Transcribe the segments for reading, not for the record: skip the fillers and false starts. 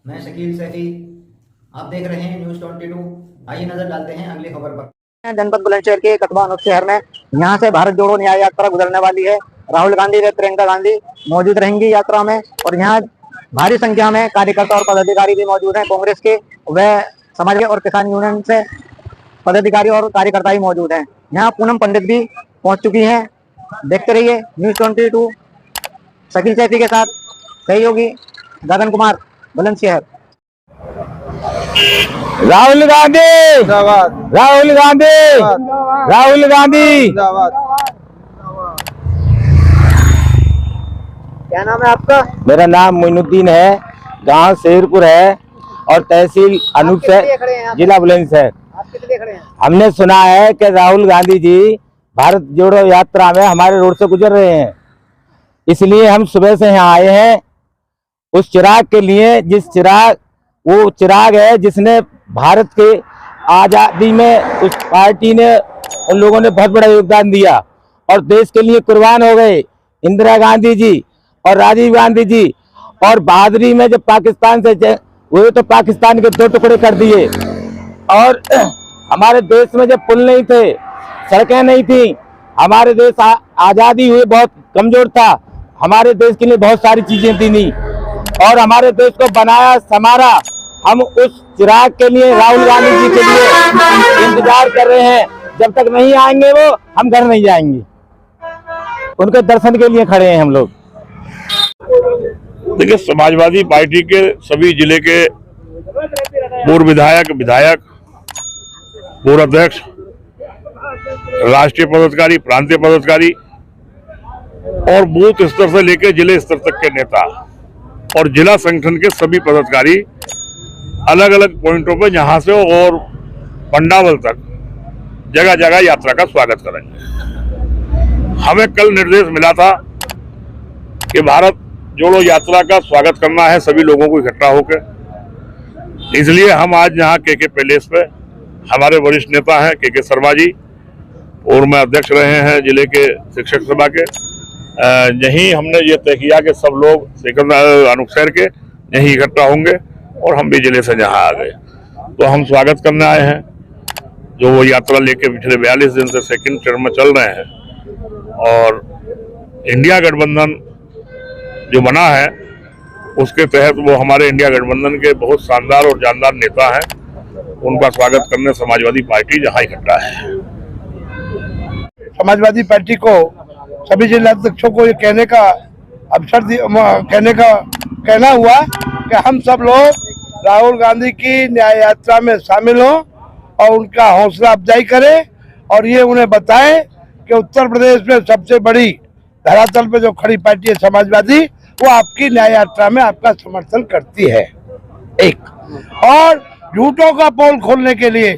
मैं शकील सैफी। आप देख रहे हैं न्यूज़ 22। आइए नजर डालते हैं अगली खबर पर। जनपद बुलंदशहर के कस्बा अनूप शहर में यहाँ से भारत जोड़ो न्याय यात्रा गुजरने वाली है। राहुल गांधी व प्रियंका गांधी मौजूद रहेंगी यात्रा में, और यहाँ भारी संख्या में कार्यकर्ता और पदाधिकारी भी मौजूद हैं। कांग्रेस के व समाज और किसान यूनियन से पदाधिकारी और कार्यकर्ता भी मौजूद हैं। यहाँ पूनम पंडित भी पहुंच चुकी हैं। देखते रहिए न्यूज़ 22 शकील सैफी के साथ सहयोगी गगन कुमार, बुलंदशहर। राहुल गांधी जिंदाबाद, राहुल गांधी जिंदाबाद, राहुल गांधी जिंदाबाद। क्या नाम है आपका? मेरा नाम मोइनुद्दीन है, गांव शेरपुर है और तहसील अनूपशहर, जिला बुलंदशहर। आप किस लिए खड़े हैं? हमने सुना है कि राहुल गांधी जी भारत जोड़ो यात्रा में हमारे रोड से गुजर रहे हैं, इसलिए हम सुबह से यहाँ आए हैं उस चिराग के लिए, जिस चिराग वो चिराग है जिसने भारत के आजादी में उस पार्टी ने, उन लोगों ने बहुत बड़ा योगदान दिया और देश के लिए कुर्बान हो गए। इंदिरा गांधी जी और राजीव गांधी जी, और बहादुरी में जब पाकिस्तान से हुए तो पाकिस्तान के 2 टुकड़े कर दिए, और हमारे देश में जब पुल नहीं थे, सड़कें नहीं थी, हमारे देश आजादी हुई बहुत कमजोर था, हमारे देश के लिए बहुत सारी चीजें दी और हमारे देश को बनाया संवारा। हम उस चिराग के लिए, राहुल गांधी जी के लिए इंतजार कर रहे हैं। जब तक नहीं आएंगे वो, हम घर नहीं जाएंगे। उनके दर्शन के लिए खड़े हैं हम लोग। देखिए, समाजवादी पार्टी के सभी जिले के पूर्व विधायक, पूर्व अध्यक्ष, राष्ट्रीय पदाधिकारी, प्रांतीय पदाधिकारी और बूथ स्तर से लेकर जिले स्तर तक के नेता और जिला संगठन के सभी पदाधिकारी अलग अलग पॉइंटों पर यहाँ से और पंडावल तक जगह जगह यात्रा का स्वागत करेंगे। हमें कल निर्देश मिला था कि भारत जोड़ो यात्रा का स्वागत करना है सभी लोगों को इकट्ठा होकर, इसलिए हम आज यहाँ के पैलेस पे, हमारे वरिष्ठ नेता हैं के शर्मा जी, और मैं अध्यक्ष रहे हैं जिले के शिक्षक सभा के, यहीं हमने ये तय किया कि सब लोग अनूपशहर के यहीं इकट्ठा होंगे और हम भी जिले से यहाँ आ गए। तो हम स्वागत करने आए हैं, जो वो यात्रा लेके पिछले 42 दिन से सेकंड टर्म में चल रहे हैं, और इंडिया गठबंधन जो बना है उसके तहत वो हमारे इंडिया गठबंधन के बहुत शानदार और जानदार नेता हैं, उनका स्वागत करने समाजवादी पार्टी जहाँ इकट्ठा है। समाजवादी पार्टी को सभी जिलाध्यक्षों को ये कहने का अवसर कहना हुआ कि हम सब लोग राहुल गांधी की न्याय यात्रा में शामिल हों और उनका हौसला अफजाई करें, और ये उन्हें बताएं कि उत्तर प्रदेश में सबसे बड़ी धरातल पे जो खड़ी पार्टी है समाजवादी, वो आपकी न्याय यात्रा में आपका समर्थन करती है। एक और झूठों का पोल खोलने के लिए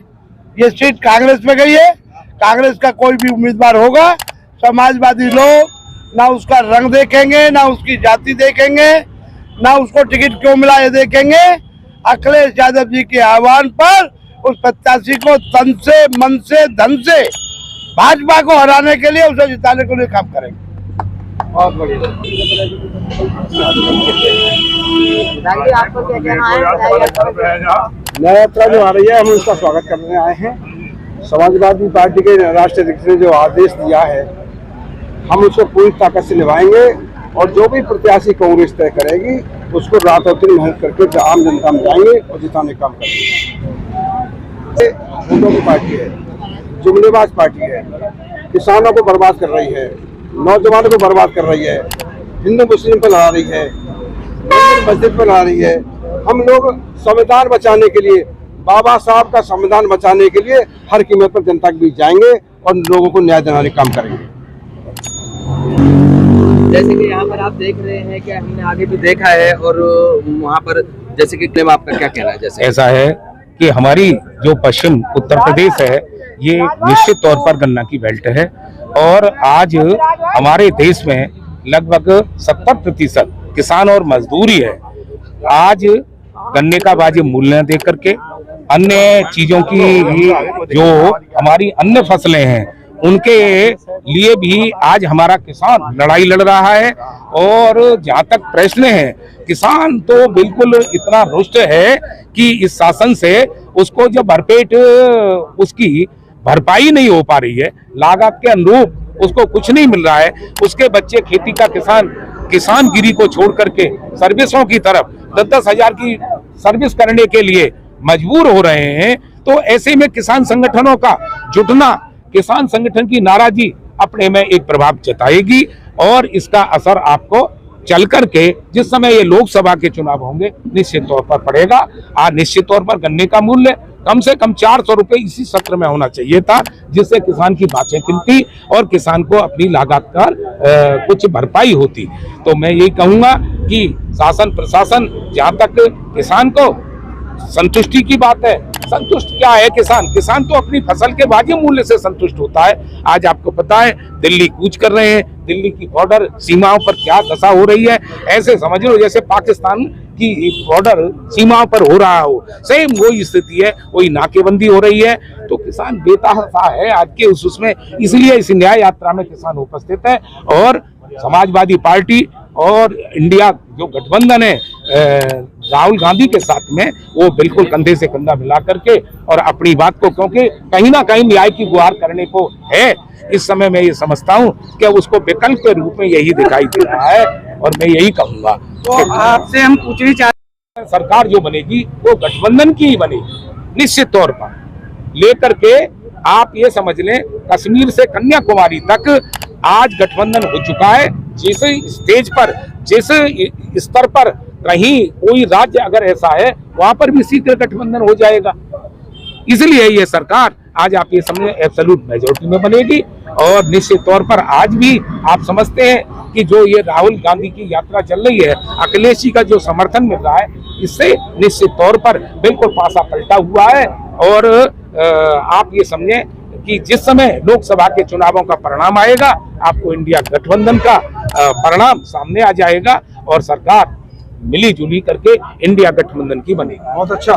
ये सीट कांग्रेस में गई है। कांग्रेस का कोई भी उम्मीदवार होगा, समाजवादी लोग ना उसका रंग देखेंगे, ना उसकी जाति देखेंगे, ना उसको टिकट क्यों मिला ये देखेंगे। अखिलेश यादव जी के आह्वान पर उस प्रत्याशी को तन से, मन से, धन से भाजपा को हराने के लिए, उसे जिताने के लिए काम करेंगे। बहुत बढ़िया। आपको क्या कहना है? न्याय यात्रा जो आ रही है, हम उसका स्वागत करने आए हैं। समाजवादी पार्टी के राष्ट्रीय अध्यक्ष ने जो आदेश दिया है, हम उसको पूरी ताकत से निभाएंगे, और जो भी प्रत्याशी कांग्रेस तय करेगी उसको रात और दिन मेहनत करके आम जनता में जाएंगे और जिताने का काम करेंगे। गुंडों की पार्टी है, जुमलेबाज पार्टी है, किसानों को बर्बाद कर रही है, नौजवानों को बर्बाद कर रही है, हिंदू मुस्लिम पर लड़ा रही है, मस्जिद पर लड़ा रही है। हम लोग संविधान बचाने के लिए, बाबा साहब का संविधान बचाने के लिए हर कीमत पर जनता के बीच जाएंगे और लोगों को न्याय दिलाने का काम करेंगे। जैसे कि यहाँ पर आप देख रहे हैं कि हमने आगे भी देखा है, और वहाँ पर जैसे कि क्लेम, आपका क्या कहना है? जैसे ऐसा है कि हमारी जो पश्चिम उत्तर प्रदेश है, ये निश्चित तौर पर गन्ना की बेल्ट है, और आज हमारे देश में लगभग 70% किसान और मजदूरी है। आज गन्ने का वाजिब मूल्य दे करके अन्य चीजों की जो हमारी अन्य फसलें हैं उनके लिए भी आज हमारा किसान लड़ाई लड़ रहा है। और जहाँ तक प्रश्न है, किसान तो बिल्कुल इतना रुष्ट है कि इस शासन से उसको जो भरपेट उसकी भरपाई नहीं हो पा रही है, लागत के अनुरूप उसको कुछ नहीं मिल रहा है। उसके बच्चे खेती का किसानगिरी को छोड़ करके सर्विसों की तरफ 10-10 हजार की सर्विस करने के लिए मजबूर हो रहे हैं। तो ऐसे में किसान संगठनों का जुटना, किसान संगठन की नाराजगी अपने में एक प्रभाव जताएगी और इसका असर आपको चल करके जिस समय ये लोकसभा के चुनाव होंगे निश्चित तौर पर पड़ेगा। आज निश्चित तौर पर गन्ने का मूल्य कम से कम 400 रुपए इसी सत्र में होना चाहिए था, जिससे किसान की बातें खिलती और किसान को अपनी लागत का कुछ भरपाई होती। तो मैं यही कहूंगा कि शासन प्रशासन जहां तक किसान को संतुष्टि की बात है, संतुष्ट क्या है किसान तो अपनी फसल के वाजिब मूल्य से संतुष्ट होता है। आज आपको पता है दिल्ली कूच कर रहे हैं, दिल्ली की बॉर्डर सीमाओं पर क्या दशा हो रही है, ऐसे समझ लो जैसे पाकिस्तान की बॉर्डर सीमाओं पर हो रहा हो, सेम वही स्थिति है, वही नाकेबंदी हो रही है। तो किसान बेतहाशा है आज के उसमें, इसलिए इस न्याय यात्रा में किसान उपस्थित है। और समाजवादी पार्टी और इंडिया जो गठबंधन है राहुल गांधी के साथ में, वो बिल्कुल कंधे से कंधा मिला करके और अपनी बात को, क्योंकि कहीं ना कहीं न्याय की गुहार करने को है, इस समय मैं ये समझता हूँ कि उसको विकल्प के रूप में यही दिखाई दे रहा है। और मैं यही कहूंगा तो आपसे हम पूछना चाहते हैं, सरकार जो बनेगी वो गठबंधन की ही बनेगी निश्चित तौर पर। लेकर के आप ये समझ लें कश्मीर से कन्याकुमारी तक आज गठबंधन हो चुका है। जिस स्टेज पर, जिस स्तर पर कहीं कोई राज्य अगर ऐसा है, वहां पर भी शीघ्र गठबंधन हो जाएगा। इसलिए ये सरकार आज आप ये समझे एब्सोल्यूट मेजोरिटी में बनेगी। और निश्चित तौर पर आज भी आप समझते हैं कि जो ये राहुल गांधी की यात्रा चल रही है, अखिलेश जी का जो समर्थन मिल रहा है, इससे निश्चित तौर पर बिल्कुल पासा पलटा हुआ है। और आप ये समझें कि जिस समय लोकसभा के चुनावों का परिणाम आएगा, आपको इंडिया गठबंधन का परिणाम सामने आ जाएगा और सरकार मिली जुली करके इंडिया गठबंधन की बनेगी। बहुत अच्छा।